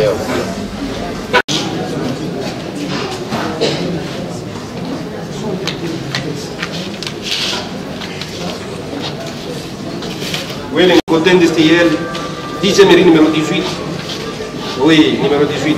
D'ailleurs. Oui, le côté industriel, 10e mairie numéro 18. Oui, numéro 18.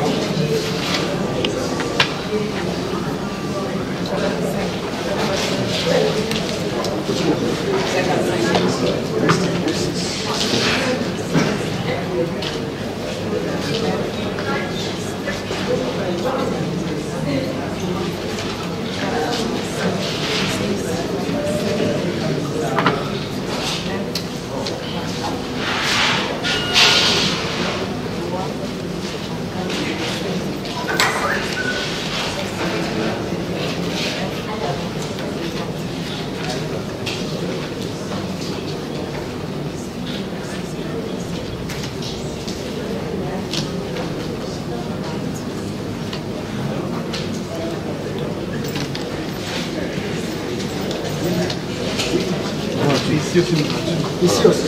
Ici aussi.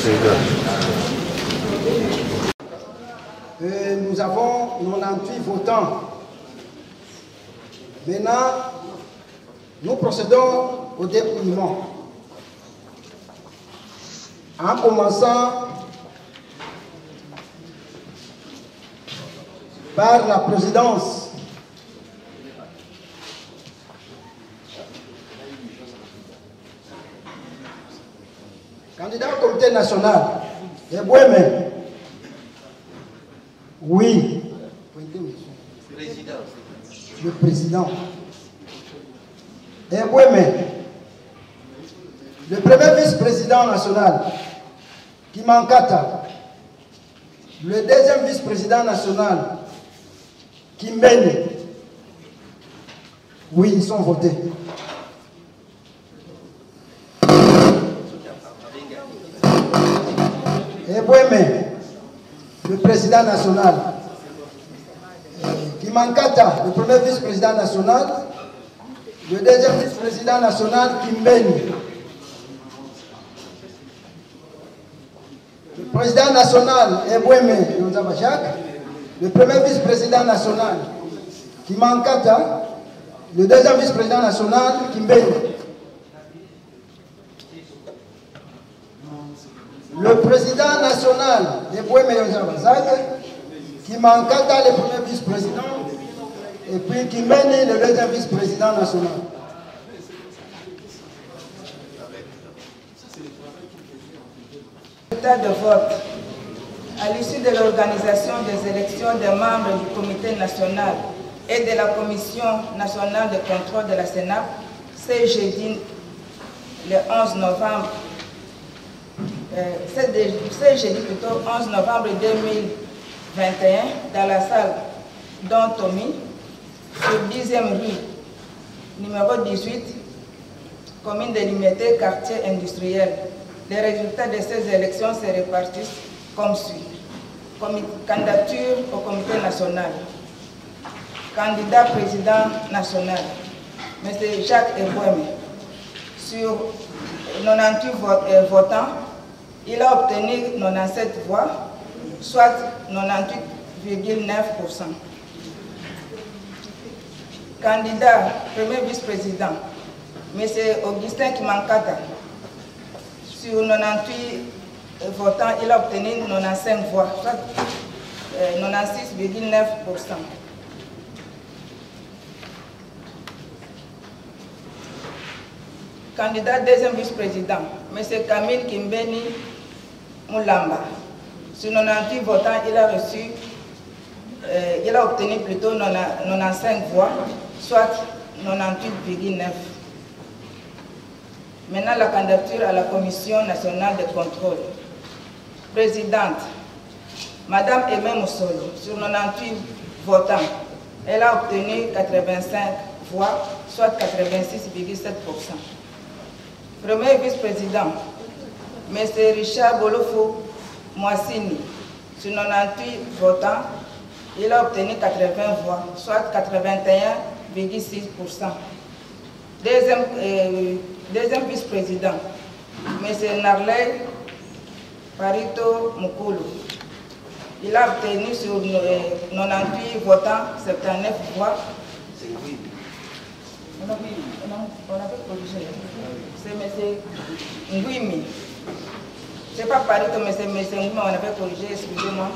Nous avons 98 votants. Maintenant, nous procédons au dépouillement. En commençant par la présidence. Candidat au comité national, Eboueme. Oui. Le président. Eboueme. Le premier vice-président national, Kimankata. Le deuxième vice-président national, Kimbeni. Oui, ils sont votés. Eboueme, le président national. Kimankata, le premier vice-président national. Le deuxième vice-président national, Kimbeni. Le président national, Eboueme, le premier vice-président national, Kimankata. Le deuxième vice-président national, Kimbeni. Le président national de Bouémé Yozabazak, Kimankata, le premier vice-président, et puis Kimbeni, le deuxième vice-président national. Résultat de vote. À l'issue de l'organisation des élections des membres du comité national et de la commission nationale de contrôle de la Sénat, ce jeudi, le 11 novembre, ce jeudi plutôt 11 novembre 2021 dans la salle Don Tommy, sur 10e rue, numéro 18, commune de Limité, quartier industriel. Les résultats de ces élections se répartissent comme suit. Candidature au comité national. Candidat président national, M. Jacques Eboueme. Sur 98 votants, il a obtenu 97 voix, soit 98,9%. Candidat premier vice-président, M. Augustin Kimankata. Sur 98 votants, il a obtenu 95 voix, soit 96,9%. Candidat deuxième vice-président, M. Camille Kimbeni Moulamba. Sur 98 votants, il a obtenu plutôt 95 voix, soit 98,9%. Maintenant, la candidature à la Commission nationale de contrôle. Présidente, Madame Aimé Moussolo, sur 98 votants, elle a obtenu 85 voix, soit 86,7%. Premier vice-président, M. Richard Bolofo Moissini, sur 98 votants, il a obtenu 80 voix, soit 81,6%. Deuxième vice-président, M. Narley Parito Mukulu, il a obtenu sur 98 votants 79 voix. On avait corrigé. C'est M. Nguimi. Ce n'est pas Paris, mais c'est M. Nguimi, on avait corrigé, excusez-moi.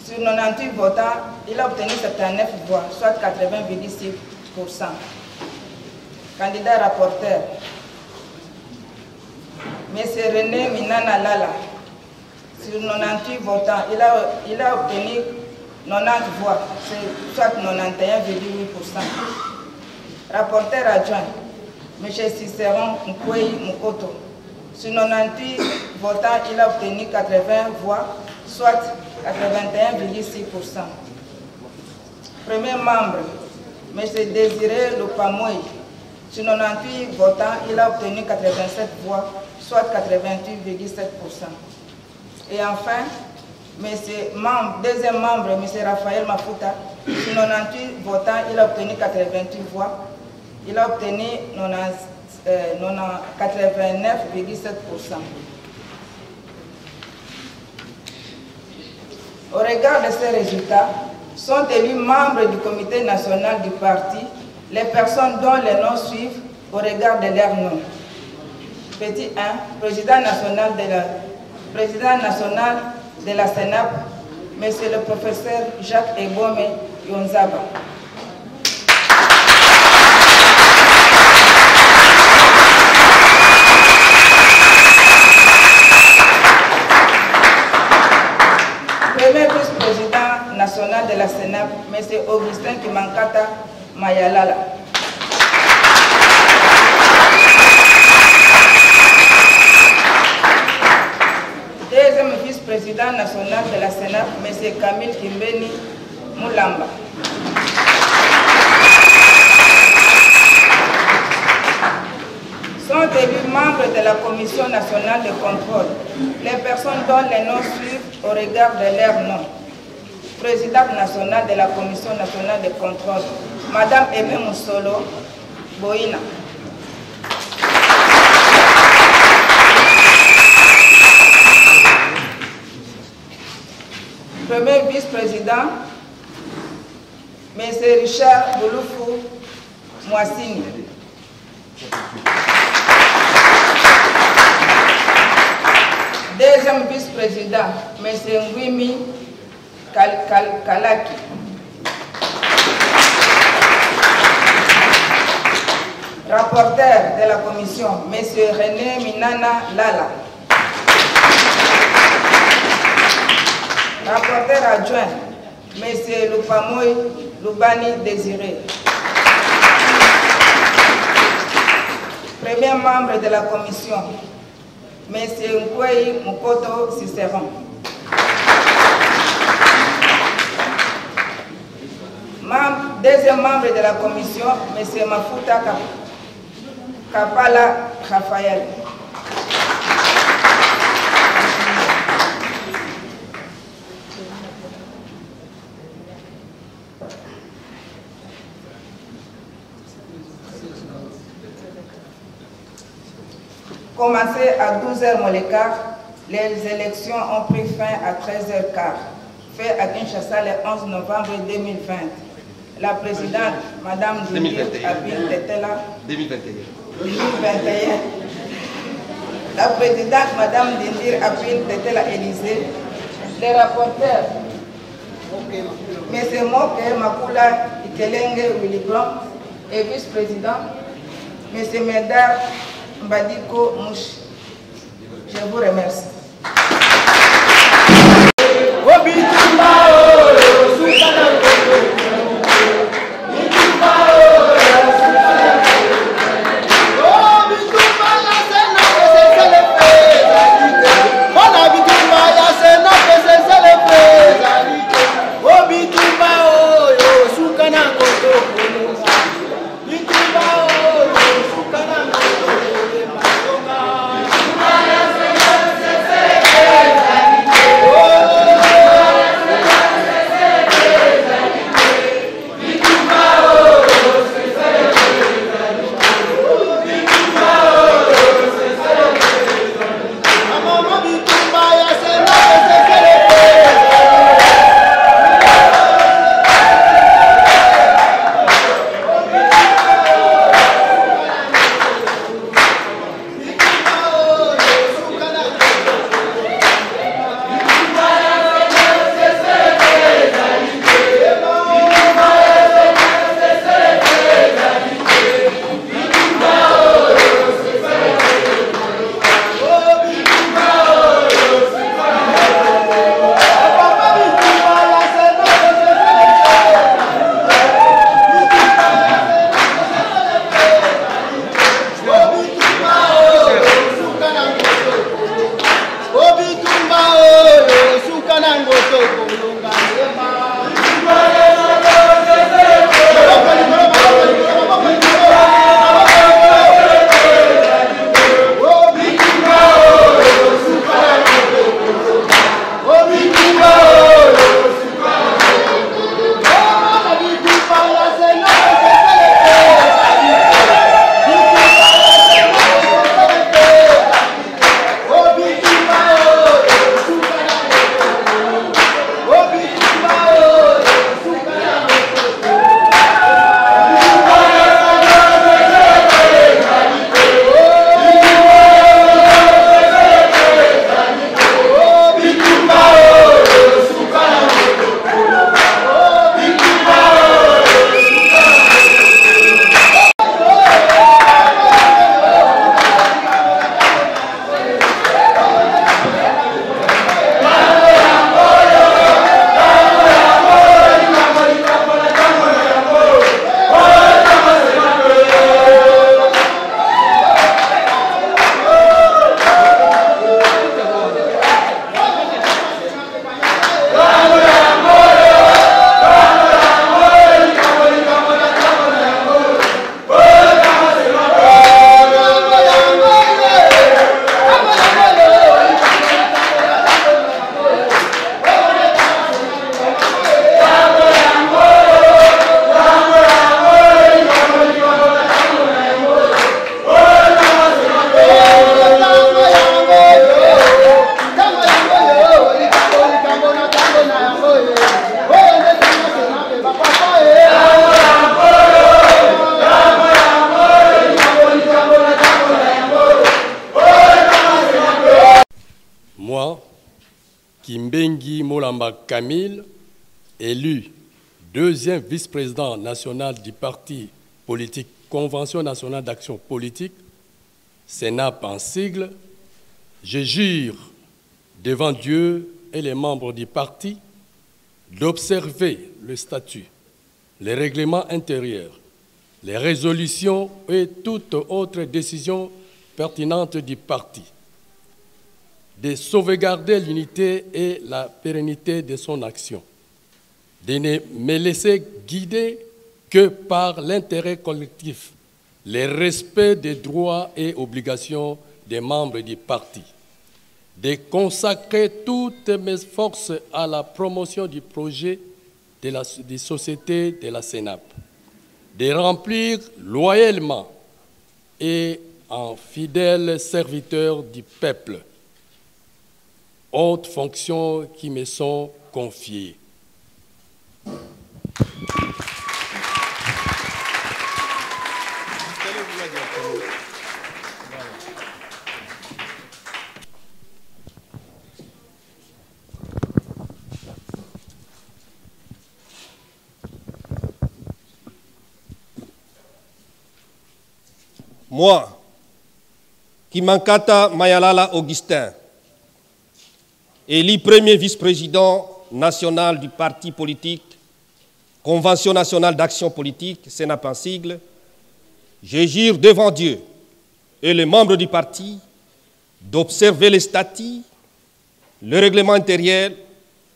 Sur 98 votants, il a obtenu 79 voix, soit 80,6%. Candidat rapporteur, M. René Minana Lala. Sur 98 votants, il a obtenu 90 voix, soit 91,8%. Rapporteur adjoint, M. Cicéron Mkwei Mukoto. Sur 98 votants, il a obtenu 80 voix, soit 81,6%. Premier membre, M. Désiré Lopamoy. Sur 98 votants, il a obtenu 87 voix, soit 88,7%. Et enfin, deuxième membre, M. Raphaël Mafuta. Sur 98 votants, il a obtenu 88 voix. Il a obtenu 89,7%. Au regard de ces résultats, sont élus membres du comité national du parti les personnes dont les noms suivent au regard de leurs noms. Petit 1, président national de la Sénap, M. le professeur Jacques Ebome Yonzaba. Premier vice-président national de la Sénap, M. Augustin Kimankata Mayalala. Deuxième vice-président national de la Sénat, M. Camille Kimbeni Moulamba. Sont élus membres de la Commission nationale de contrôle les personnes dont les noms suivent au regard de leurs noms. Présidente nationale de la Commission nationale de contrôle, Madame Aimé Moussolo Boina. Premier vice-président, M. Richard Bouloufou Mouassini. Deuxième vice-président, M. Nguimi Kalaki. Rapporteur de la commission, M. René Minana Lala. Rapporteur adjoint, M. Lupamoy Lubani Désiré. Premier membre de la commission, M. Mkwei Mukoto Cicéron. Deuxième membre de la commission, M. Mafuta Kapala Raphaël. Commencé à 12h15, les élections ont pris fin à 13h15, fait à Kinshasa le 11 novembre 2020. La présidente, Mme Dindir Abil Tetela, 2021. La présidente, Mme Dindir Abil Tetela Élysée. Les rapporteurs, M. Moke Makula Ikelenge Willigram et vice-président, M. Medar Mbadiko Mouchi. Je vous remercie. Yes, Samba Camille, élu deuxième vice-président national du parti politique Convention nationale d'action politique, CNAP en sigle, je jure devant Dieu et les membres du parti d'observer le statut, les règlements intérieurs, les résolutions et toute autre décision pertinente du parti, de sauvegarder l'unité et la pérennité de son action, de ne me laisser guider que par l'intérêt collectif, le respect des droits et obligations des membres du parti, de consacrer toutes mes forces à la promotion du projet de la société de la CNAP, de remplir loyalement et en fidèle serviteur du peuple, hautes fonctions qui me sont confiées. Moi, Kimankata Mayalala Augustin, élu premier vice-président national du parti politique Convention nationale d'action politique, CNAP en sigle, je jure devant Dieu et les membres du parti d'observer les statuts, le règlement intérieur,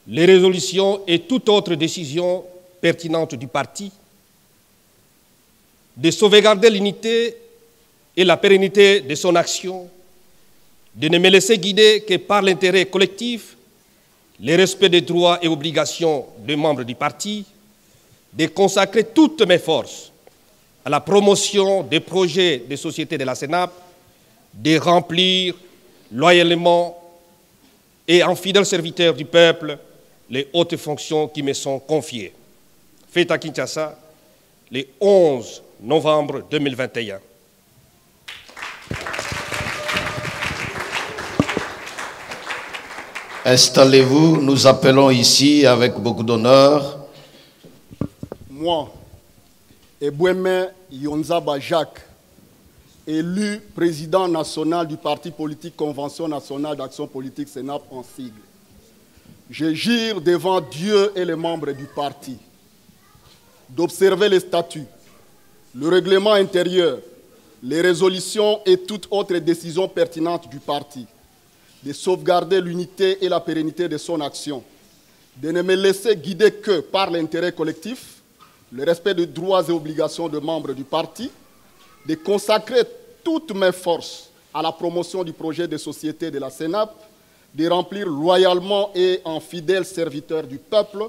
les résolutions et toute autre décision pertinente du parti, de sauvegarder l'unité et la pérennité de son action, de ne me laisser guider que par l'intérêt collectif, le respect des droits et obligations des membres du parti, de consacrer toutes mes forces à la promotion des projets de société de la CNAP, de remplir loyalement et en fidèle serviteur du peuple les hautes fonctions qui me sont confiées. Fait à Kinshasa, le 11 novembre 2021. Installez-vous, nous appelons ici avec beaucoup d'honneur. Moi, Eboueme Yonzaba Jacques, élu président national du parti politique Convention nationale d'action politique CNAP en sigle. Je jure devant Dieu et les membres du parti d'observer les statuts, le règlement intérieur, les résolutions et toute autre décision pertinente du parti, de sauvegarder l'unité et la pérennité de son action, de ne me laisser guider que par l'intérêt collectif, le respect des droits et obligations des membres du parti, de consacrer toutes mes forces à la promotion du projet de société de la CNAP, de remplir loyalement et en fidèle serviteur du peuple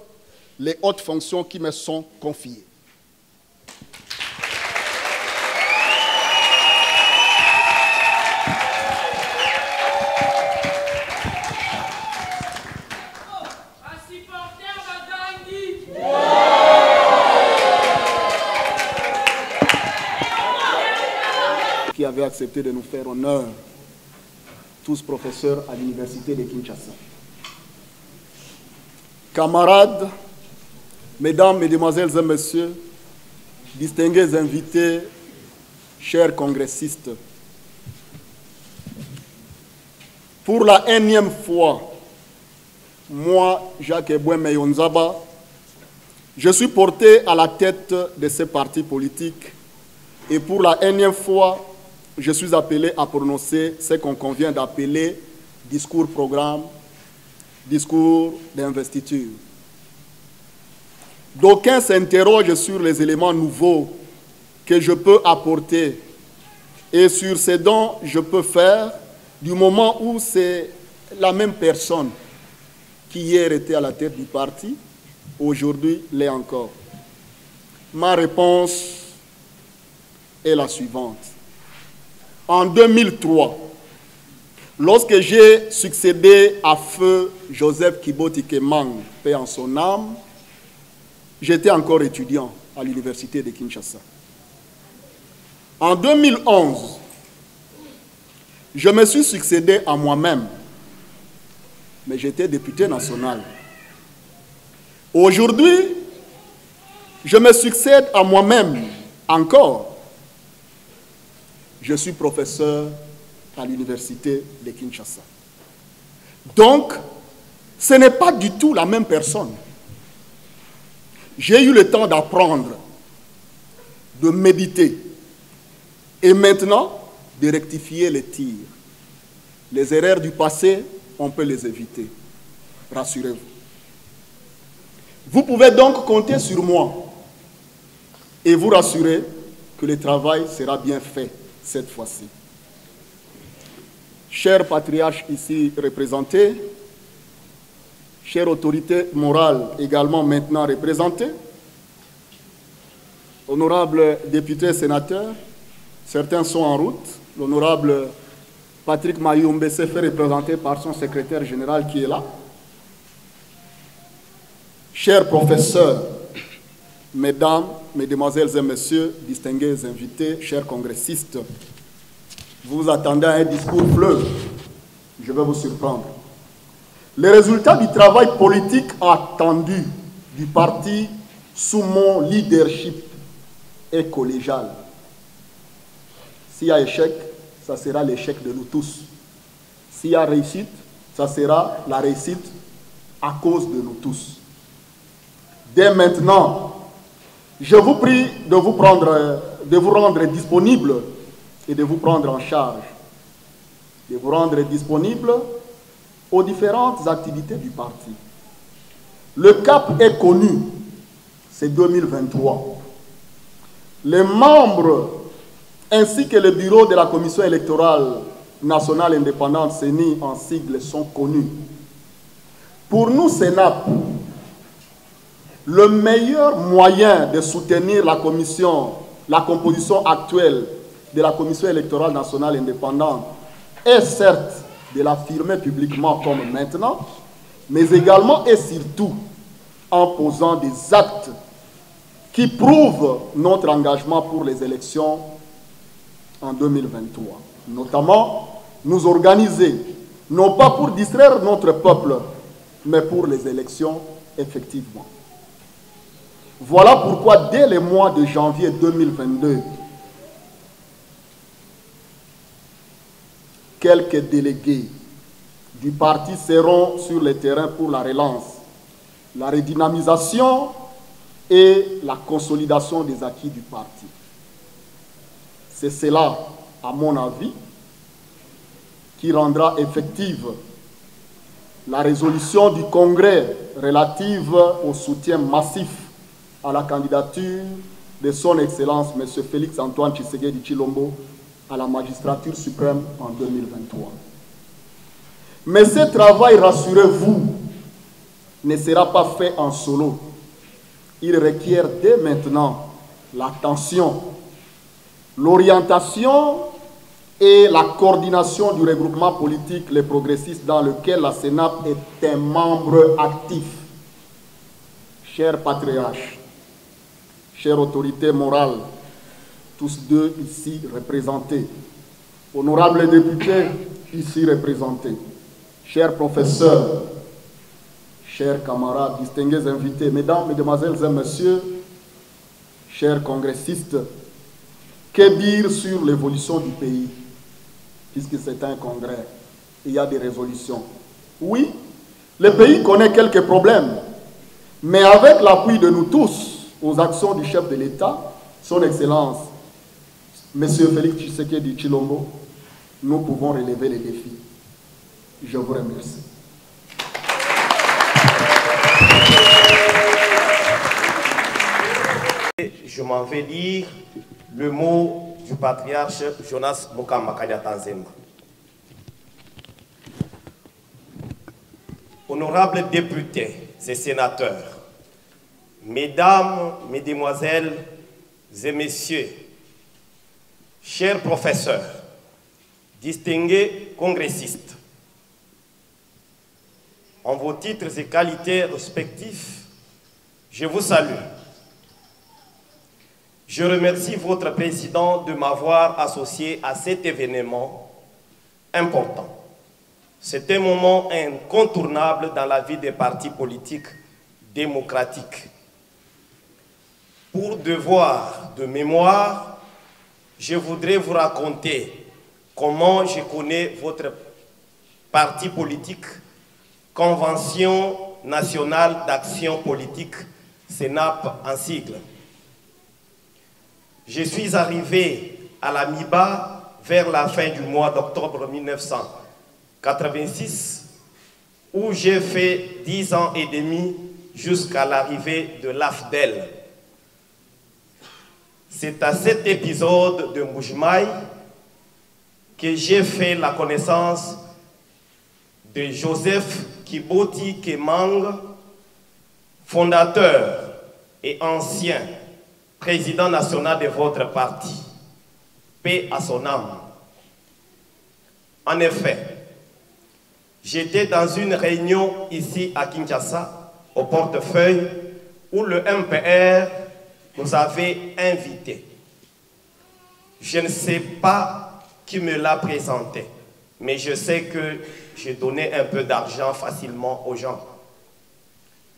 les hautes fonctions qui me sont confiées. Qui avait accepté de nous faire honneur, tous professeurs à l'université de Kinshasa. Camarades, mesdames, mesdemoiselles et messieurs, distingués invités, chers congressistes, pour la énième fois, moi, Jacques Eboueme Yonzaba, je suis porté à la tête de ce parti politique et pour la énième fois, je suis appelé à prononcer ce qu'on convient d'appeler discours-programme, discours d'investiture. D'aucuns s'interrogent sur les éléments nouveaux que je peux apporter et sur ce dont je peux faire du moment où c'est la même personne qui hier était à la tête du parti, aujourd'hui l'est encore. Ma réponse est la suivante. En 2003, lorsque j'ai succédé à feu Joseph Kiboti Kemang, paix en son âme, j'étais encore étudiant à l'université de Kinshasa. En 2011, je me suis succédé à moi-même, mais j'étais député national. Aujourd'hui, je me succède à moi-même encore. Je suis professeur à l'université de Kinshasa. Donc, ce n'est pas du tout la même personne. J'ai eu le temps d'apprendre, de méditer, et maintenant, de rectifier les tirs. Les erreurs du passé, on peut les éviter. Rassurez-vous. Vous pouvez donc compter sur moi et vous rassurer que le travail sera bien fait cette fois-ci. Chers patriarches ici représentés, chères autorités morales également maintenant représentées, honorables députés et sénateurs, certains sont en route. L'honorable Patrick Mayumbe s'est fait représenter par son secrétaire général qui est là. Chers professeurs, mesdames, mesdemoiselles et messieurs, distingués invités, chers congressistes, vous vous attendez à un discours fleuve. Je vais vous surprendre. Les résultats du travail politique attendu du parti sous mon leadership est collégial. S'il y a échec, ça sera l'échec de nous tous. S'il y a réussite, ça sera la réussite à cause de nous tous. Dès maintenant, je vous prie de vous rendre disponible et de vous prendre en charge, de vous rendre disponible aux différentes activités du parti. Le cap est connu, c'est 2023. Les membres ainsi que le bureau de la Commission électorale nationale indépendante, CENI en sigle, sont connus. Pour nous, CENAP, le meilleur moyen de soutenir la composition actuelle de la Commission électorale nationale indépendante est certes de l'affirmer publiquement comme maintenant, mais également et surtout en posant des actes qui prouvent notre engagement pour les élections en 2023. Notamment, nous organiser, non pas pour distraire notre peuple, mais pour les élections effectivement. Voilà pourquoi dès le mois de janvier 2022, quelques délégués du parti seront sur le terrain pour la relance, la redynamisation et la consolidation des acquis du parti. C'est cela, à mon avis, qui rendra effective la résolution du Congrès relative au soutien massif à la candidature de son Excellence M. Félix Antoine Tshisekedi Tshilombo à la magistrature suprême en 2023. Mais ce travail, rassurez-vous, ne sera pas fait en solo. Il requiert dès maintenant l'attention, l'orientation et la coordination du regroupement politique Les Progressistes dans lequel la CENAP est un membre actif. Chers patriarches, chères autorités morales, tous deux ici représentés, honorables députés ici représentés, chers professeurs, chers camarades, distingués invités, mesdames, mesdemoiselles et messieurs, chers congressistes, que dire sur l'évolution du pays, puisque c'est un congrès, il y a des résolutions. Oui, le pays connaît quelques problèmes, mais avec l'appui de nous tous aux actions du chef de l'État, son Excellence, M. Félix Tshisekedi Tshilombo, nous pouvons relever les défis. Je vous remercie. Je m'en vais lire le mot du patriarche Jonas Mukamakanya Tanzemba. Honorables députés et sénateurs, mesdames, mesdemoiselles et messieurs, chers professeurs, distingués congressistes, en vos titres et qualités respectifs, je vous salue. Je remercie votre président de m'avoir associé à cet événement important. C'est un moment incontournable dans la vie des partis politiques démocratique. Pour devoir de mémoire, je voudrais vous raconter comment je connais votre parti politique, Convention nationale d'action politique, CNAP en sigle. Je suis arrivé à la MIBA vers la fin du mois d'octobre 1986, où j'ai fait 10 ans et demi jusqu'à l'arrivée de l'AFDEL. C'est à cet épisode de Mbujimayi que j'ai fait la connaissance de Joseph Kiboti Kemang, fondateur et ancien président national de votre parti. Paix à son âme. En effet, j'étais dans une réunion ici à Kinshasa, au portefeuille, où le MPR nous avait invités. Je ne sais pas qui me l'a présenté, mais je sais que j'ai donné un peu d'argent facilement aux gens.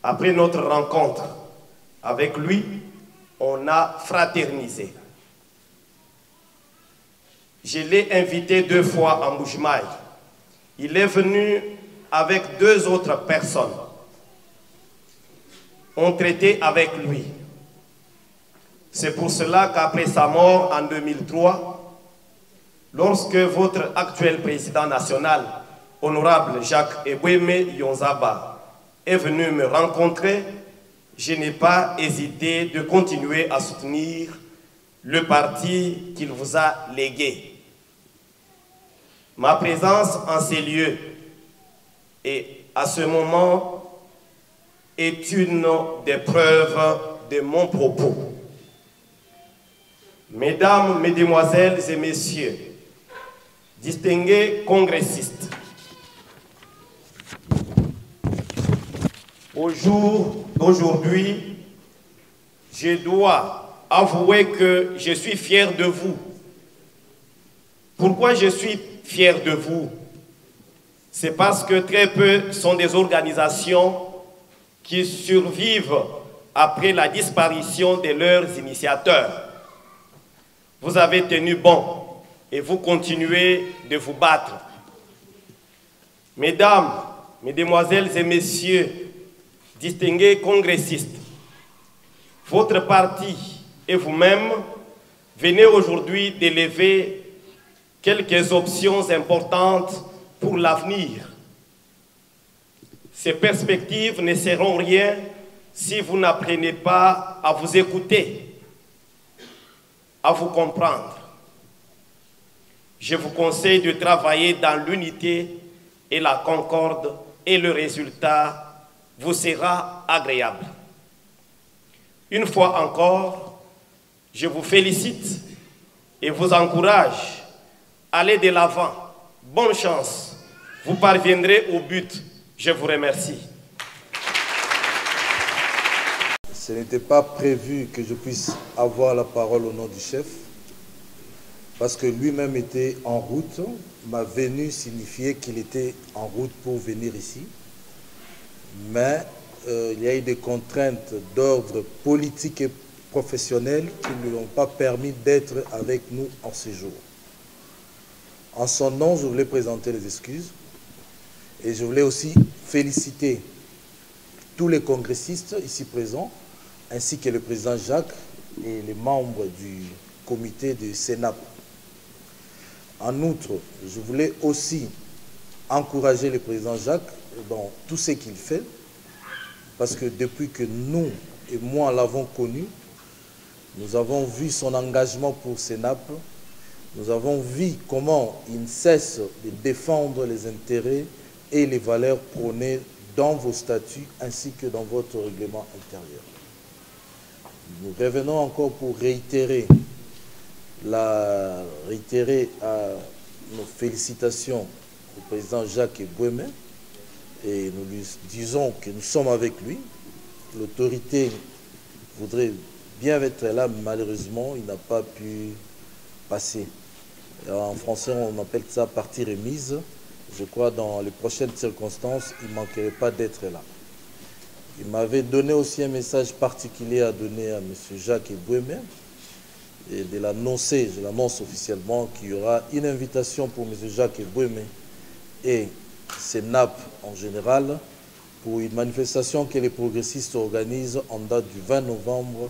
Après notre rencontre avec lui, on a fraternisé. Je l'ai invité 2 fois à Mbujimayi. Il est venu avec 2 autres personnes. On traitait avec lui. C'est pour cela qu'après sa mort en 2003, lorsque votre actuel président national, honorable Jacques Eboueme Yonzaba, est venu me rencontrer, je n'ai pas hésité de continuer à soutenir le parti qu'il vous a légué. Ma présence en ces lieux et à ce moment est une des preuves de mon propos. Mesdames, Mesdemoiselles et Messieurs, distingués congressistes, au jour d'aujourd'hui, je dois avouer que je suis fier de vous. Pourquoi je suis fier de vous? C'est parce que très peu sont des organisations qui survivent après la disparition de leurs initiateurs. Vous avez tenu bon et vous continuez de vous battre. Mesdames, Mesdemoiselles et Messieurs, distingués congressistes, votre parti et vous-même venez aujourd'hui d'élever quelques options importantes pour l'avenir. Ces perspectives ne seront rien si vous n'apprenez pas à vous écouter, à vous comprendre. Je vous conseille de travailler dans l'unité et la concorde et le résultat vous sera agréable. Une fois encore, je vous félicite et vous encourage. Allez de l'avant. Bonne chance. Vous parviendrez au but. Je vous remercie. Ce n'était pas prévu que je puisse avoir la parole au nom du chef, parce que lui-même était en route. Ma venue signifiait qu'il était en route pour venir ici. Mais il y a eu des contraintes d'ordre politique et professionnel qui ne lui ont pas permis d'être avec nous en séjour. En son nom, je voulais présenter les excuses et je voulais aussi féliciter tous les congressistes ici présents, ainsi que le président Jacques et les membres du comité du CNAP. En outre, je voulais aussi encourager le président Jacques dans tout ce qu'il fait, parce que depuis que nous et moi l'avons connu, nous avons vu son engagement pour CNAP, nous avons vu comment il ne cesse de défendre les intérêts et les valeurs prônées dans vos statuts ainsi que dans votre règlement intérieur. Nous revenons encore pour réitérer nos félicitations au président Jacques Eboueme et nous lui disons que nous sommes avec lui. L'autorité voudrait bien être là, mais malheureusement, il n'a pas pu passer. Alors, en français, on appelle ça partie remise. Je crois que dans les prochaines circonstances, il ne manquerait pas d'être là. Il m'avait donné aussi un message particulier à donner à M. Jacques Ebouémé et de l'annoncer, je l'annonce officiellement, qu'il y aura une invitation pour M. Jacques Ebouémé et CENAP en général pour une manifestation que les progressistes organisent en date du 20 novembre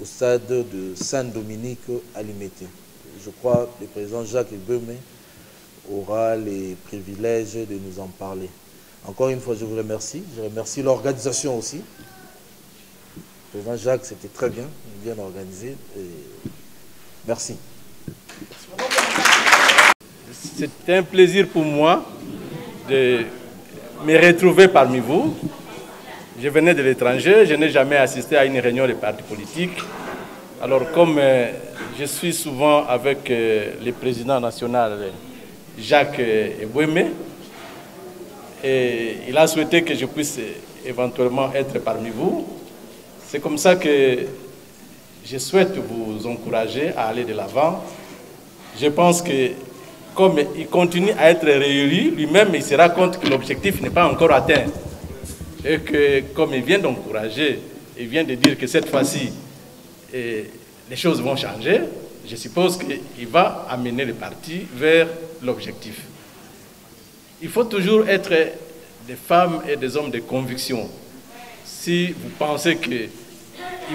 au stade de Saint-Dominique à Limete. Je crois que le président Jacques Ebouémé aura les privilèges de nous en parler. Encore une fois, je vous remercie. Je remercie l'organisation aussi. Le président Jacques, c'était très bien organisé. Et merci. C'est un plaisir pour moi de me retrouver parmi vous. Je venais de l'étranger, je n'ai jamais assisté à une réunion des partis politiques. Alors comme je suis souvent avec le président national Jacques Ebouémé, et il a souhaité que je puisse éventuellement être parmi vous. C'est comme ça que je souhaite vous encourager à aller de l'avant. Je pense que comme il continue à être réélu, lui-même il se rend compte que l'objectif n'est pas encore atteint. Et que comme il vient d'encourager, il vient de dire que cette fois-ci, les choses vont changer, je suppose qu'il va amener le parti vers l'objectif. Il faut toujours être des femmes et des hommes de conviction. Si vous pensez qu'il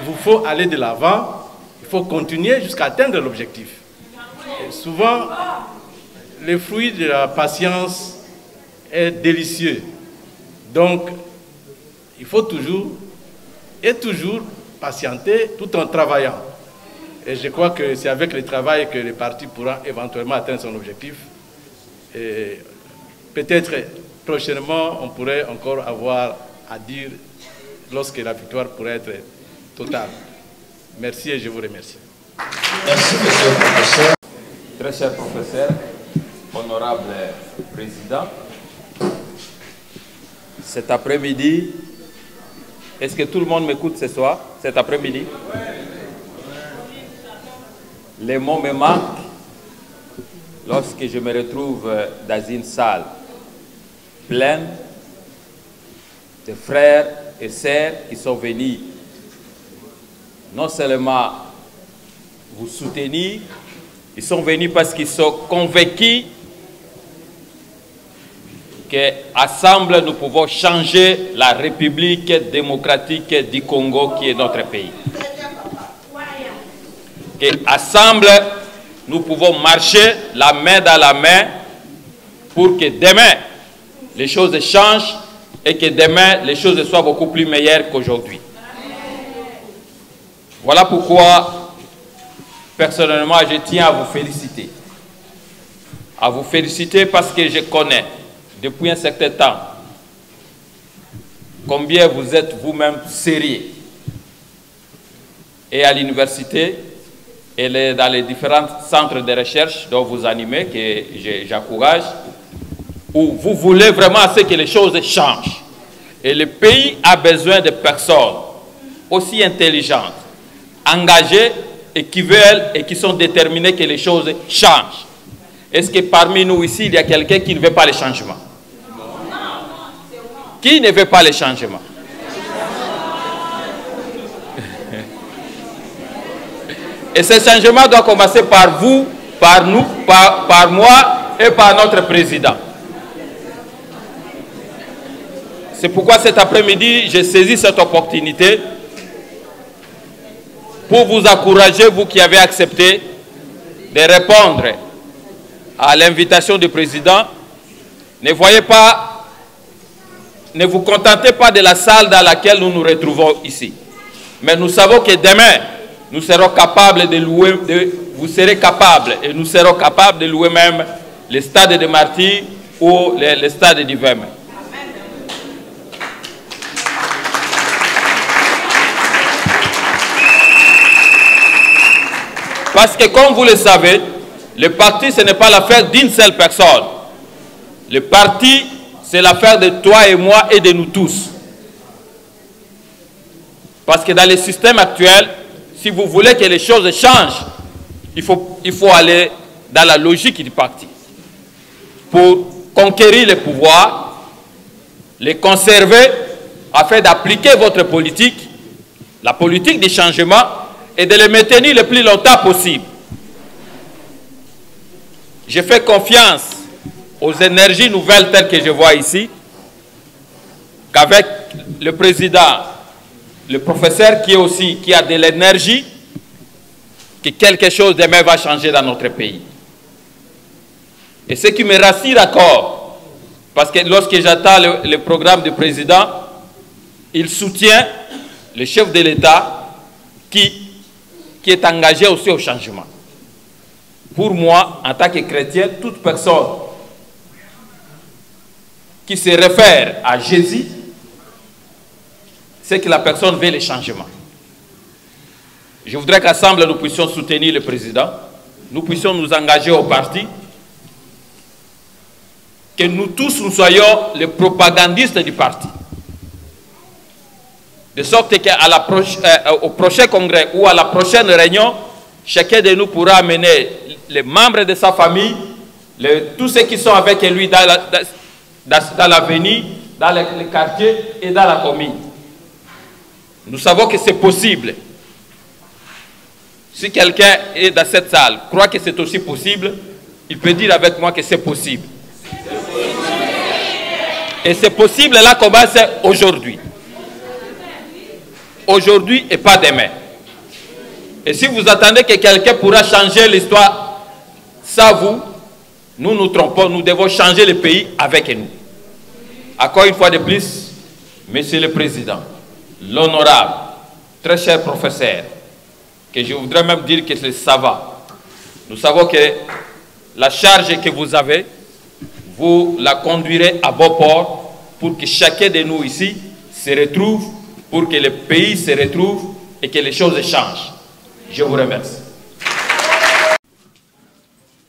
vous faut aller de l'avant, il faut continuer jusqu'à atteindre l'objectif. Souvent, le fruit de la patience est délicieux. Donc, il faut toujours patienter tout en travaillant. Et je crois que c'est avec le travail que le parti pourra éventuellement atteindre son objectif. Et peut-être prochainement, on pourrait encore avoir à dire lorsque la victoire pourrait être totale. Merci et je vous remercie. Merci, monsieur le professeur. Très cher professeur, honorable président, cet après-midi, est-ce que tout le monde m'écoute ce soir, cet après-midi? Les mots me manquent lorsque je me retrouve dans une salle pleine de frères et sœurs qui sont venus non seulement vous soutenir, ils sont venus parce qu'ils sont convaincus qu'ensemble nous pouvons changer la République démocratique du Congo qui est notre pays. Qu'ensemble nous pouvons marcher la main dans la main pour que demain les choses changent et que demain les choses soient beaucoup plus meilleures qu'aujourd'hui. Voilà pourquoi personnellement je tiens à vous féliciter. À vous féliciter parce que je connais depuis un certain temps combien vous êtes vous-même sérieux. Et à l'université, et dans les différents centres de recherche dont vous animez, que j'encourage, où vous voulez vraiment que les choses changent. Et le pays a besoin de personnes aussi intelligentes, engagées et qui veulent et qui sont déterminées que les choses changent. Est-ce que parmi nous ici, il y a quelqu'un qui ne veut pas le changement? Qui ne veut pas le changement? Et ce changement doit commencer par vous, par nous, par moi et par notre président. C'est pourquoi cet après-midi, j'ai saisi cette opportunité pour vous encourager, vous qui avez accepté de répondre à l'invitation du président. Ne vous contentez pas de la salle dans laquelle nous nous retrouvons ici. Mais nous savons que demain, nous serons capables de louer, vous serez capables, et nous serons capables de louer même le stade de Martyrs ou le stade du Vème. Parce que comme vous le savez, le parti ce n'est pas l'affaire d'une seule personne. Le parti c'est l'affaire de toi et moi et de nous tous. Parce que dans le système actuel, si vous voulez que les choses changent, il faut aller dans la logique du parti. Pour conquérir le pouvoir, les conserver afin d'appliquer votre politique, la politique des changements, et de les maintenir le plus longtemps possible. Je fais confiance aux énergies nouvelles telles que je vois ici, qu'avec le président, le professeur qui a de l'énergie, que quelque chose demain va changer dans notre pays. Et ce qui me rassure encore, parce que lorsque j'attends le programme du président, il soutient le chef de l'État qui est engagé aussi au changement. Pour moi, en tant que chrétien, toute personne qui se réfère à Jésus, c'est que la personne veut le changement. Je voudrais qu'ensemble nous puissions soutenir le président, nous puissions nous engager au parti, que nous tous nous soyons les propagandistes du parti. De sorte qu'au prochain congrès ou à la prochaine réunion, chacun de nous pourra amener les membres de sa famille, tous ceux qui sont avec lui dans l'avenir, dans les quartiers et dans la commune. Nous savons que c'est possible. Si quelqu'un est dans cette salle, croit que c'est aussi possible, il peut dire avec moi que c'est possible. Et c'est possible, là commence aujourd'hui. Aujourd'hui et pas demain. Et si vous attendez que quelqu'un pourra changer l'histoire, ça vous, nous nous trompons, nous devons changer le pays avec nous. Encore une fois de plus, Monsieur le Président, l'honorable, très cher professeur, que je voudrais même dire que c'est savant. Nous savons que la charge que vous avez, vous la conduirez à bon port pour que chacun de nous ici se retrouve, pour que le pays se retrouve et que les choses changent. Je vous remercie.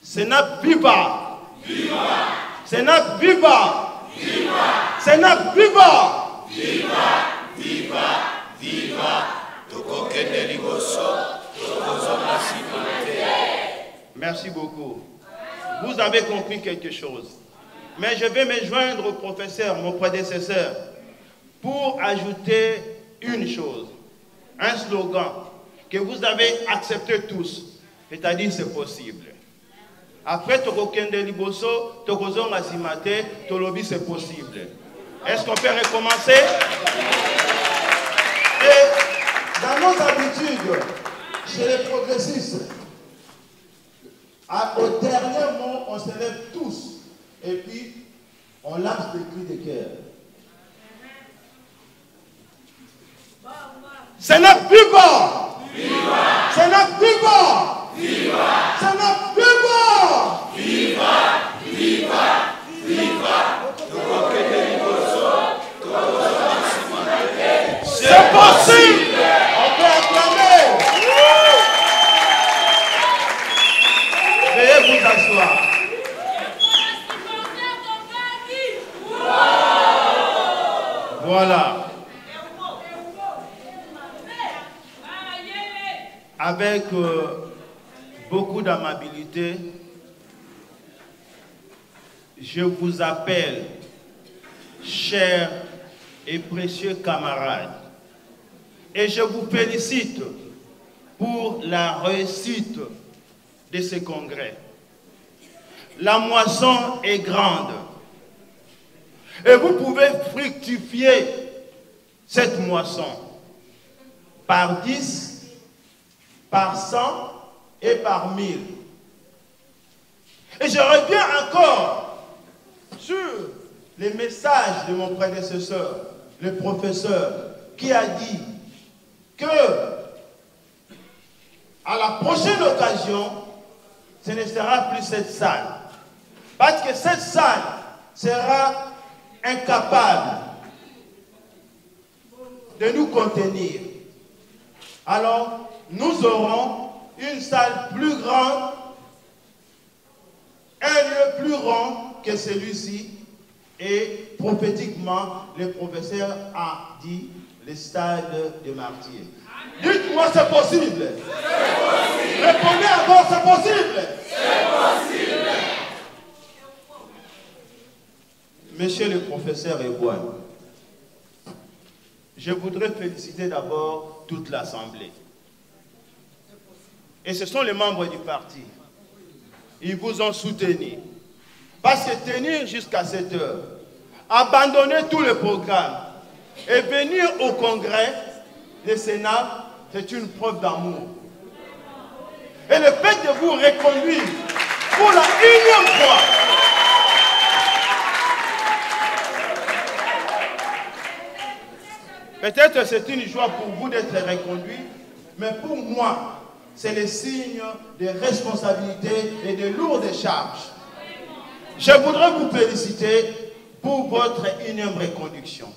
Sénat viva! Viva! Sénat viva! Viva! Sénat viva! Viva! Viva! Viva! Merci beaucoup. Vous avez compris quelque chose. Mais je vais me joindre au professeur, mon prédécesseur, pour ajouter une chose, un slogan que vous avez accepté tous, c'est-à-dire c'est possible. Après Tokokende Liboso, Tokozonga Simate, Tolobi c'est possible. Est-ce qu'on peut recommencer? Et dans nos habitudes, chez les progressistes, au dernier mot, on se lève tous et puis on lance des cris de cœur. Sénat viva! Viva! Sénat viva! Viva! Sénat viva! Viva! Viva! Viva! C'est possible! On peut acclamer! Veuillez vous asseoir. Voilà. Avec beaucoup d'amabilité, je vous appelle, chers et précieux camarades, et je vous félicite pour la réussite de ce congrès. La moisson est grande et vous pouvez fructifier cette moisson par 10, par 100 et par 1000. Et je reviens encore sur les messages de mon prédécesseur, le professeur, qui a dit que à la prochaine occasion, ce ne sera plus cette salle. Parce que cette salle sera incapable de nous contenir. Alors, nous aurons une salle plus grande, un lieu plus rond que celui-ci. Et prophétiquement, le professeur a dit le stade de martyrs. Dites-moi, c'est possible. Répondez encore, c'est possible. C'est possible. Monsieur le professeur Ebouane, je voudrais féliciter d'abord toute l'Assemblée. Et ce sont les membres du parti. Ils vous ont soutenu. Parce que tenir jusqu'à cette heure, abandonner tout le programme et venir au Congrès, le Sénat, c'est une preuve d'amour. Et le fait de vous reconduire pour la unième fois, peut-être c'est une joie pour vous d'être reconduit, mais pour moi, c'est le signe de responsabilité et de lourdes charges. Je voudrais vous féliciter pour votre énième reconduction.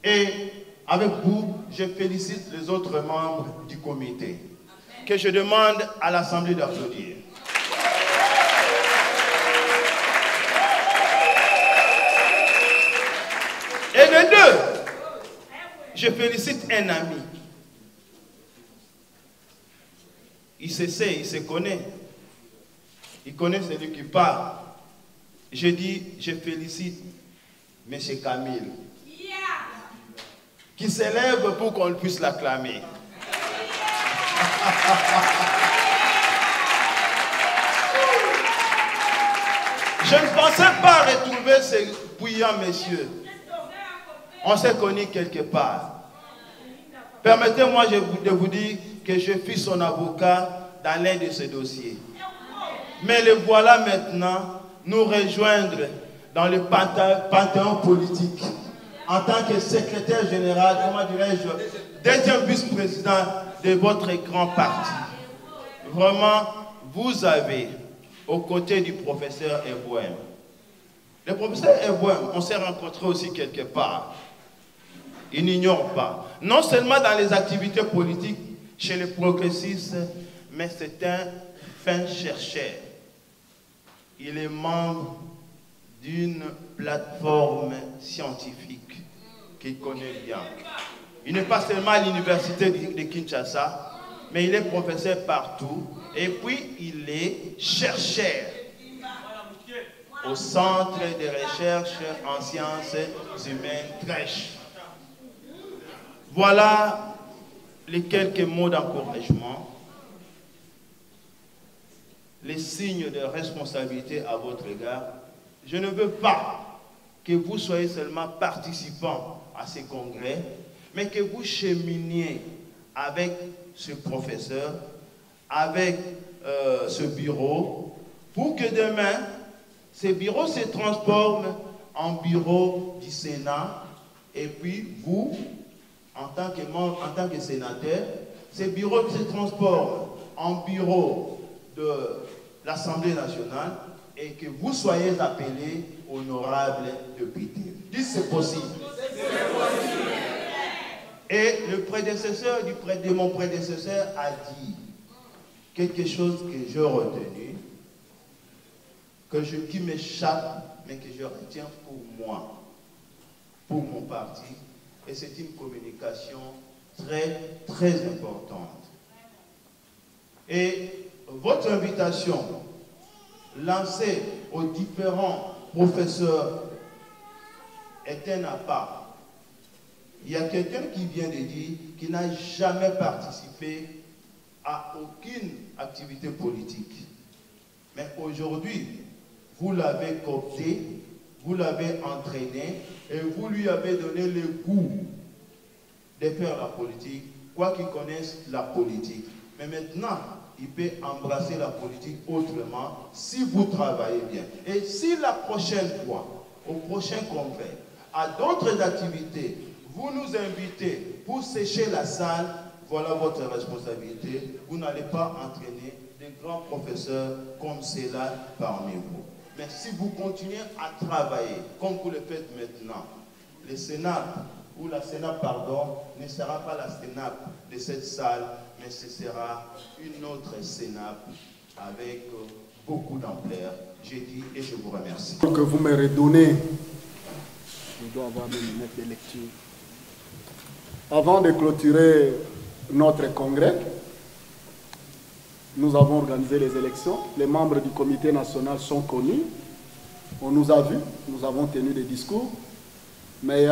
Et avec vous, je félicite les autres membres du comité, que je demande à l'Assemblée d'applaudir. Et de deux, je félicite un ami. Il se sait, il se connaît. Il connaît celui qui parle. Je dis, je félicite M. Camille, qui s'élève pour qu'on puisse l'acclamer. Je ne pensais pas retrouver ces bouillants messieurs. On s'est connus quelque part. Permettez-moi de vous dire que je fus son avocat dans l'un de ces dossiers. Mais le voilà maintenant nous rejoindre dans le panthéon politique en tant que secrétaire général, comment dirais-je, deuxième vice-président de votre grand parti. Vraiment, vous avez, aux côtés du professeur Ebouem. Le professeur Ebouem, on s'est rencontrés aussi quelque part. Il n'ignore pas. Non seulement dans les activités politiques chez les progressistes, mais c'est un fin chercheur. Il est membre d'une plateforme scientifique qu'il connaît bien. Il n'est pas seulement à l'université de Kinshasa, mais il est professeur partout. Et puis, il est chercheur au Centre de recherche en sciences humaines Crèche. Voilà les quelques mots d'encouragement, les signes de responsabilité à votre égard. Je ne veux pas que vous soyez seulement participants à ces congrès, mais que vous cheminiez avec ce professeur, avec ce bureau, pour que demain, ce bureau se transforme en bureau du Sénat, et puis vous, en tant que membre, en tant que sénateur, ce bureau se transforme en bureau de l'Assemblée nationale et que vous soyez appelé honorable député. Dites c'est possible. Et le prédécesseur de mon prédécesseur a dit quelque chose que j'ai retenu, qui m'échappe, mais que je retiens pour moi, pour mon parti. Et c'est une communication très, très importante. Et votre invitation lancée aux différents professeurs est un appât. Il y a quelqu'un qui vient de dire qu'il n'a jamais participé à aucune activité politique. Mais aujourd'hui, vous l'avez coopté, vous l'avez entraîné et vous lui avez donné le goût de faire la politique, quoi qu'il connaisse la politique. Mais maintenant, il peut embrasser la politique autrement si vous travaillez bien. Et si la prochaine fois, au prochain congrès, à d'autres activités, vous nous invitez pour sécher la salle, voilà votre responsabilité. Vous n'allez pas entraîner des grands professeurs comme ceux-là parmi vous. Mais si vous continuez à travailler comme vous le faites maintenant, le Sénat, ou la Sénat, pardon, ne sera pas la Sénat de cette salle, mais ce sera une autre Sénat avec beaucoup d'ampleur. J'ai dit et je vous remercie. Que vous me redonnez, je dois avoir mes lunettes de lecture. Avant de clôturer notre congrès, nous avons organisé les élections. Les membres du comité national sont connus. On nous a vus, nous avons tenu des discours. Mais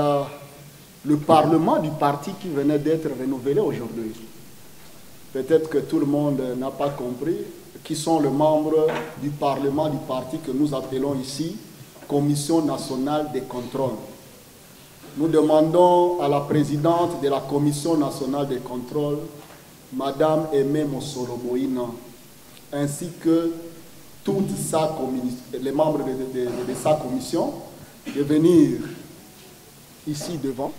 le parlement du parti qui venait d'être renouvelé aujourd'hui. Peut-être que tout le monde n'a pas compris qui sont les membres du parlement du parti que nous appelons ici Commission nationale des contrôles. Nous demandons à la présidente de la Commission nationale des contrôles, Madame Aimé Mossolo Moïna, ainsi que les membres de sa commission, de venir ici devant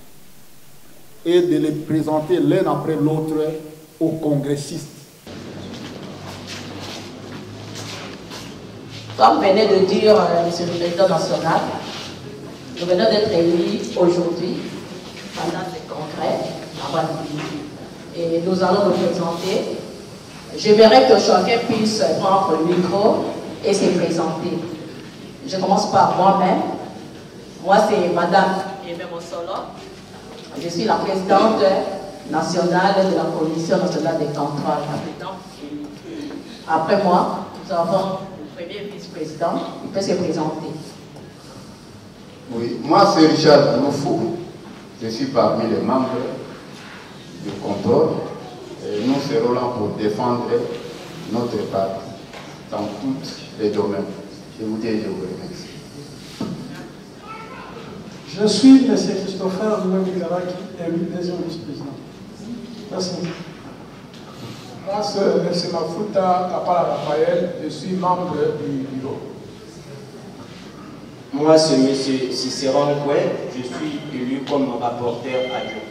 et de les présenter l'un après l'autre aux congressistes. Comme venait de dire Monsieur le Président national, nous venons d'être élus aujourd'hui pendant ce congrès à Wadi. Et nous allons nous présenter. J'aimerais que chacun puisse prendre le micro et se présenter. Je commence par moi-même. Moi, c'est Madame Aimé Mossolo. Je suis la présidente nationale de la Commission nationale des contrôles. Après moi, nous avons le premier vice-président. Il peut se présenter. Oui, moi c'est Richard Loufou. Je suis parmi les membres du contrôle. Et nous serons là pour défendre notre parti dans tous les domaines. Je vous dis et je vous remercie. Je suis M. Christopher Louis-Garaki, élu deuxième vice-président. Merci. Moi, c'est Mafuta Kapala Raphaël, je suis membre du bureau. Moi, c'est M. Cicéron Koué, je suis élu comme rapporteur adjoint.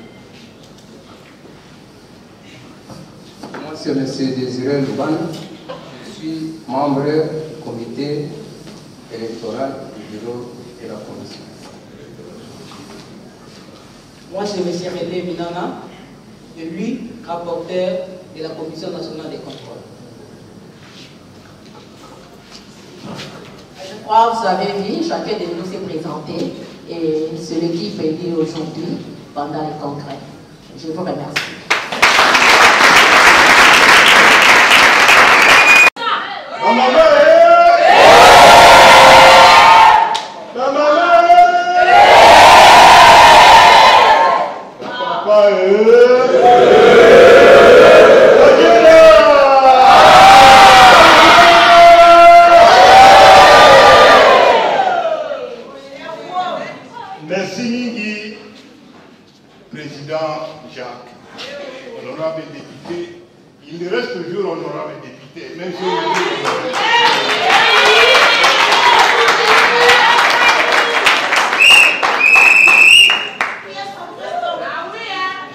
Moi, c'est M. Désiré Louban, je suis membre du comité électoral du bureau et la commission. Moi, c'est M. Rédé Minana, élu rapporteur de la Commission nationale des contrôles. Je crois que vous avez vu, chacun de nous s'est présenté et c'est l'équipe élue aujourd'hui pendant les congrès. Je vous remercie. Merci Ningui, Président Jacques, honorable député. Il reste toujours honorable député, même si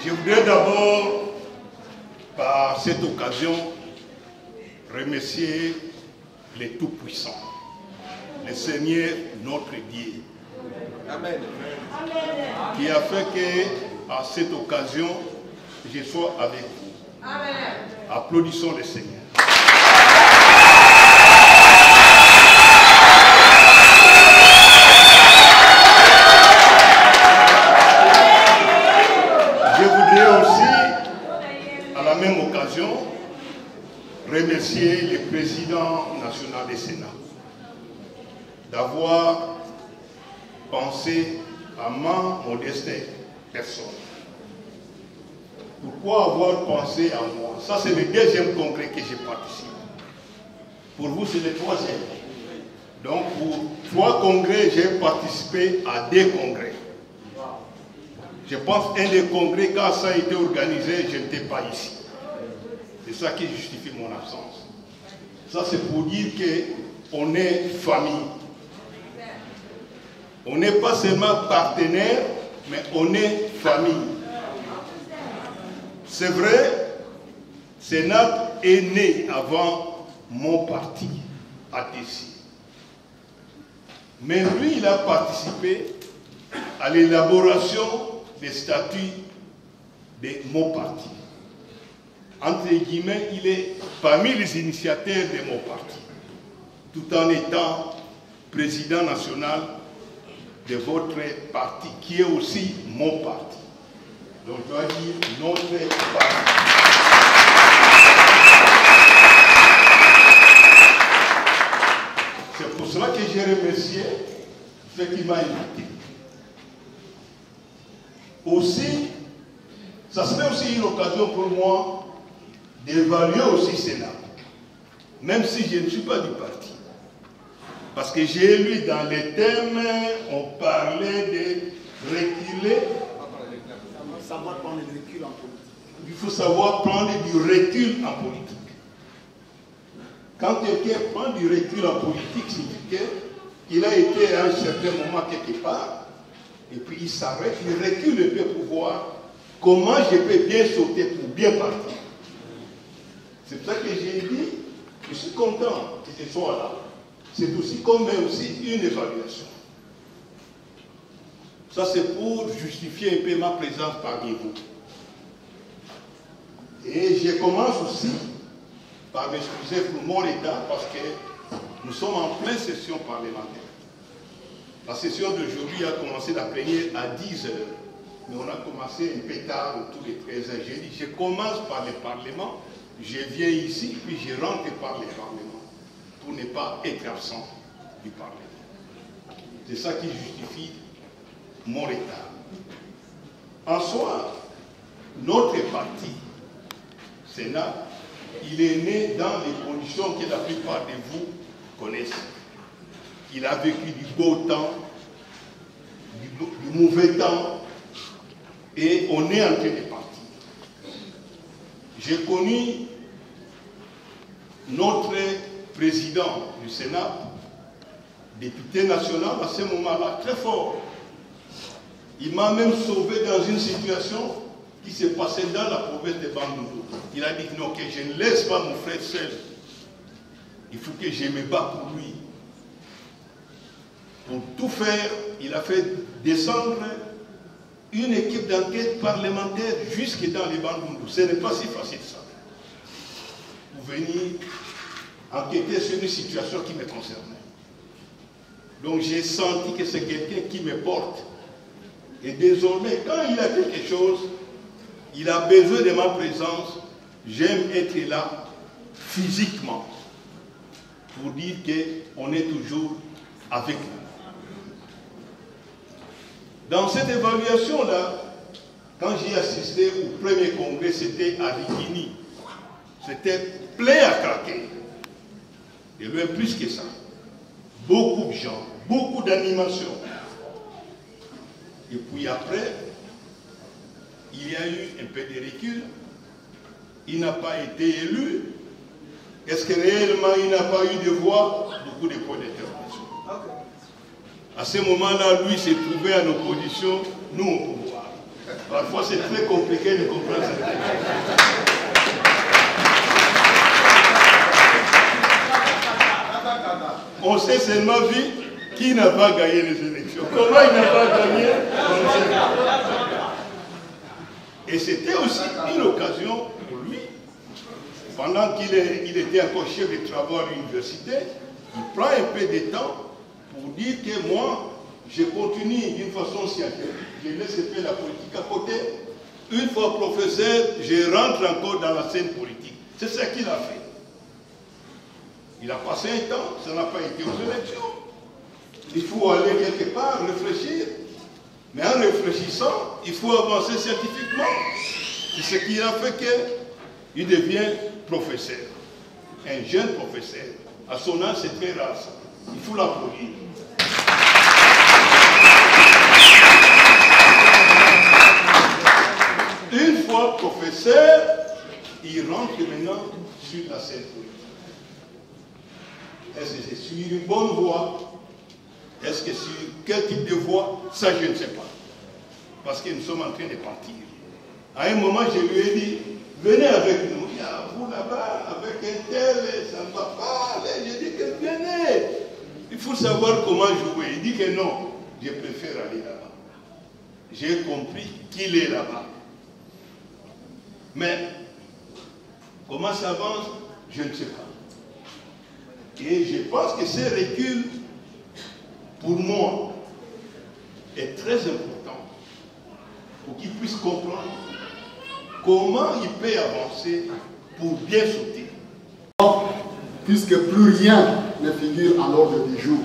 je voudrais d'abord, par cette occasion, remercier les Tout-Puissants, le Seigneur notre Dieu. Amen. Qui a fait que, à cette occasion, je sois avec vous. Amen. Applaudissons le Seigneur. Je voudrais aussi, à la même occasion, remercier le président national du Sénat d'avoir pensé à ma modeste personne. Pourquoi avoir pensé à moi? Ça, c'est le deuxième congrès que j'ai participé. Pour vous, c'est le troisième. Donc, pour 3 congrès, j'ai participé à 2 congrès. Je pense qu'un des congrès, quand ça a été organisé, je n'étais pas ici. C'est ça qui justifie mon absence. Ça, c'est pour dire qu'on est famille. On n'est pas seulement partenaire, mais on est famille. C'est vrai, Sénat est né avant mon parti, ATC. Mais lui, il a participé à l'élaboration des statuts de mon parti. Entre guillemets, il est parmi les initiateurs de mon parti, tout en étant président national de votre parti, qui est aussi mon parti. Donc je dois dire notre parti. C'est pour cela que j'ai remercié ceux qui m'ont invité. Aussi, Ça serait aussi une occasion pour moi d'évaluer aussi Sénap, même si je ne suis pas du parti. Parce que j'ai lu dans les thèmes, on parlait de reculer. Savoir prendre du recul en politique. Il faut savoir prendre du recul en politique. Quand quelqu'un prend du recul en politique, c'est qu'il a été à un certain moment quelque part, et puis il s'arrête, il recule un peu pour voir comment je peux bien sauter pour bien partir. C'est pour ça que j'ai dit, je suis content que ce soit là. C'est aussi comme aussi une évaluation. Ça, c'est pour justifier un peu ma présence parmi vous. Et je commence aussi par m'excuser pour mon retard parce que nous sommes en pleine session parlementaire. La session d'aujourd'hui a commencé la première à 10 h, mais on a commencé un peu tard, autour des 13 h. J'ai dit, je commence par le Parlement, je viens ici, puis je rentre par le Parlement, pour ne pas être absent du Parlement. C'est ça qui justifie mon retard. En soi, notre parti, Sénap, il est né dans les conditions que la plupart de vous connaissent. Il a vécu du beau temps, du mauvais temps, et on est en train de partir. J'ai connu notre président du Sénat, député national, à ce moment-là, très fort. Il m'a même sauvé dans une situation qui s'est passée dans la province de Bandundu. Il a dit non, que je ne laisse pas mon frère seul. Il faut que je me bats pour lui. Pour tout faire, il a fait descendre une équipe d'enquête parlementaire jusque dans les Bandundu. Ce n'est pas si facile ça. Pour venir enquêter sur une situation qui me concernait. Donc j'ai senti que c'est quelqu'un qui me porte. Et désormais, quand il a quelque chose, il a besoin de ma présence, j'aime être là physiquement pour dire qu'on est toujours avec lui. Dans cette évaluation-là, quand j'ai assisté au premier congrès, c'était à Rikini. C'était plein à craquer. Et même plus que ça. Beaucoup de gens, beaucoup d'animation. Et puis après, il y a eu un peu de recul. Il n'a pas été élu. Est-ce que réellement il n'a pas eu de voix? Beaucoup de points d'interrogation. À ce moment-là, lui s'est trouvé en opposition, nous au pouvoir. Parfois, c'est très compliqué de comprendre cette chose. On sait seulement vite qui n'a pas gagné les élections. Comment il n'a pas gagné? On ne sait pas. Et c'était aussi une occasion pour lui, pendant qu'il était encore chef de travaux à l'université, il prend un peu de temps pour dire que moi, je continue d'une façon scientifique. Je laisse un peu la politique à côté. Une fois professeur, je rentre encore dans la scène politique. C'est ce qu'il a fait. Il a passé un temps, ça n'a pas été aux élections. Il faut aller quelque part, réfléchir. Mais en réfléchissant, il faut avancer scientifiquement. C'est ce qui a fait qu'il devient professeur. Un jeune professeur. À son âge, c'est très rare ça. Il faut l'applaudir. Une fois professeur, il rentre maintenant sur la scène politique. Est-ce que c'est sur une bonne voie? Est-ce que sur quel type de voie? Ça, je ne sais pas. Parce que nous sommes en train de partir. À un moment, je lui ai dit, venez avec nous. Il y a vous là-bas, avec un tel, ça ne va pas. J'ai dit que venez. Il faut savoir comment jouer. Il dit que non, je préfère aller là-bas. J'ai compris qu'il est là-bas. Mais, comment ça avance? Je ne sais pas. Et je pense que ce recul, pour moi, est très important pour qu'il puisse comprendre comment il peut avancer pour bien sauter. Puisque plus rien ne figure à l'ordre du jour,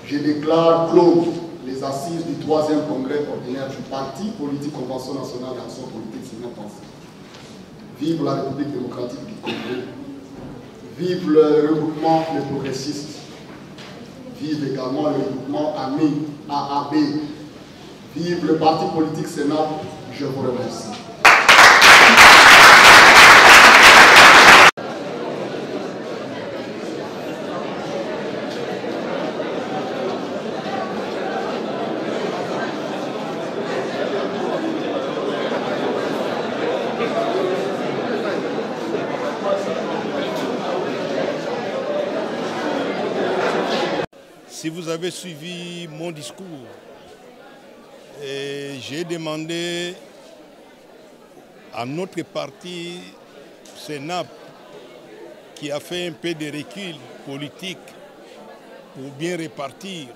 je déclare clos les les assises du 3e congrès ordinaire du Parti politique Convention nationale d'action politique SENAP. Vive la République démocratique du Congo. Vive le regroupement des progressistes. Vive également le regroupement AMI, AAB. Vive le parti politique SENAP. Je vous remercie. Si vous avez suivi mon discours, j'ai demandé à notre parti SENAP, qui a fait un peu de recul politique pour bien répartir,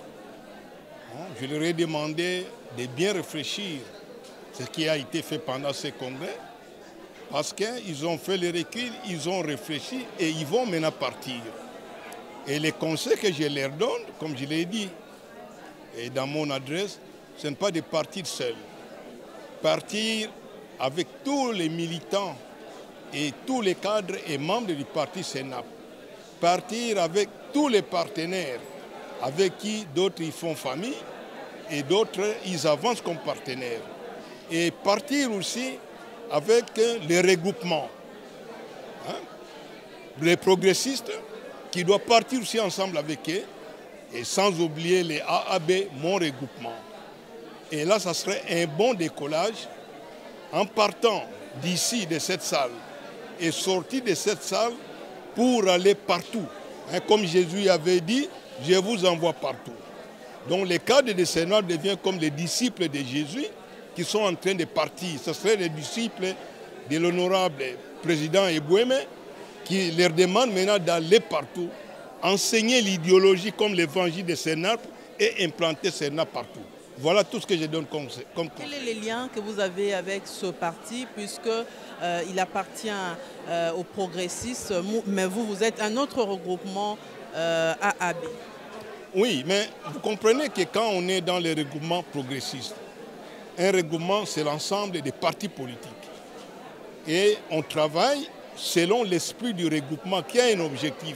je leur ai demandé de bien réfléchir ce qui a été fait pendant ce congrès, parce qu'ils ont fait le recul, ils ont réfléchi et ils vont maintenant partir. Et les conseils que je leur donne, comme je l'ai dit et dans mon adresse, ce n'est pas de partir seul. Partir avec tous les militants et tous les cadres et membres du parti SENAP. Partir avec tous les partenaires avec qui d'autres ils font famille et d'autres ils avancent comme partenaires. Et partir aussi avec les regroupements. Les progressistes qui doivent partir aussi ensemble avec eux, et sans oublier les AAB, mon regroupement. Et là, ça serait un bon décollage en partant d'ici, de cette salle, et sortir de cette salle pour aller partout. Comme Jésus avait dit, je vous envoie partout. Donc les cadres de SENAP deviennent comme les disciples de Jésus qui sont en train de partir. Ce seraient les disciples de l'honorable président Eboueme, qui leur demande maintenant d'aller partout, enseigner l'idéologie comme l'évangile de SENAP et implanter SENAP partout. Voilà tout ce que je donne comme conseil. Quels sont les liens que vous avez avec ce parti, puisqu'il appartient aux progressistes, mais vous êtes un autre regroupement AAB? Oui, mais vous comprenez que quand on est dans les regroupements progressistes, un regroupement, c'est l'ensemble des partis politiques. Et on travaille selon l'esprit du regroupement qui a un objectif.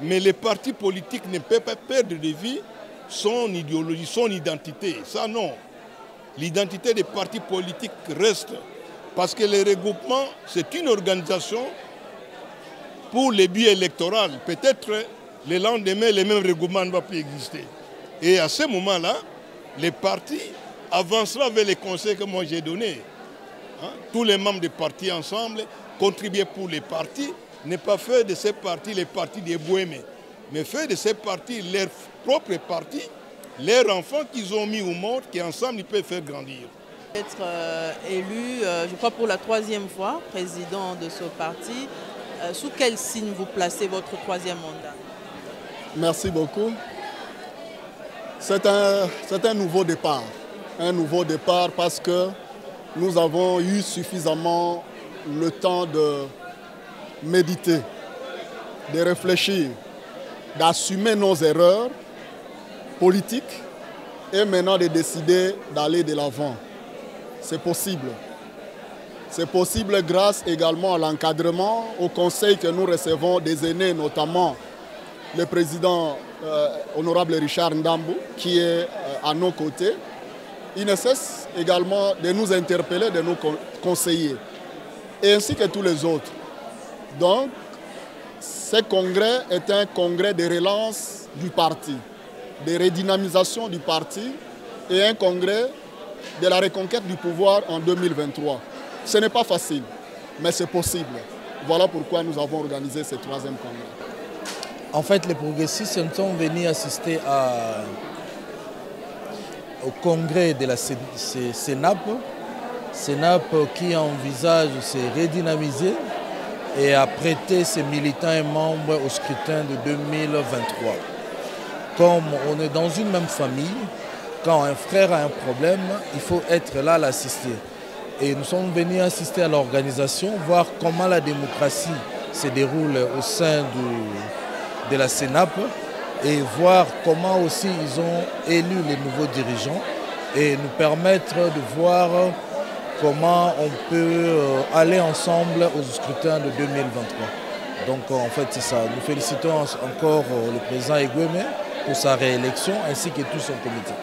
Mais les partis politiques ne peuvent pas perdre de vue son idéologie, son identité. Ça non. L'identité des partis politiques reste. Parce que les regroupements, c'est une organisation pour les buts électoraux. Peut-être le lendemain, les mêmes regroupements ne vont plus exister. Et à ce moment-là, les partis avanceront vers les conseils que moi j'ai donnés. Tous les membres des partis ensemble, contribuer pour les partis, ne pas faire de ces partis les partis des Bohémiens, mais faire de ces partis leurs propres partis, leurs enfants qu'ils ont mis au monde, qui ensemble ils peuvent faire grandir. Être élu, je crois pour la 3e fois, président de ce parti, sous quel signe vous placez votre 3e mandat? Merci beaucoup. C'est un nouveau départ. Un nouveau départ parce que nous avons eu suffisamment le temps de méditer, de réfléchir, d'assumer nos erreurs politiques et maintenant de décider d'aller de l'avant. C'est possible. C'est possible grâce également à l'encadrement, au conseil que nous recevons des aînés, notamment le président honorable Richard Ndambou, qui est à nos côtés. Il ne cesse également de nous interpeller, de nous conseiller, et ainsi que tous les autres. Donc, ce congrès est un congrès de relance du parti, de redynamisation du parti et un congrès de la reconquête du pouvoir en 2023. Ce n'est pas facile, mais c'est possible. Voilà pourquoi nous avons organisé ce 3e congrès. En fait, les progressistes sont venus assister au congrès de la SENAP. SENAP qui envisage de se redynamiser et à prêter ses militants et membres au scrutin de 2023. Comme on est dans une même famille, quand un frère a un problème, il faut être là à l'assister. Et nous sommes venus assister à l'organisation, voir comment la démocratie se déroule au sein de la SENAP et voir comment aussi ils ont élu les nouveaux dirigeants et nous permettre de voir comment on peut aller ensemble au scrutin de 2023. Donc en fait c'est ça. Nous félicitons encore le président Egweme pour sa réélection ainsi que tout son comité.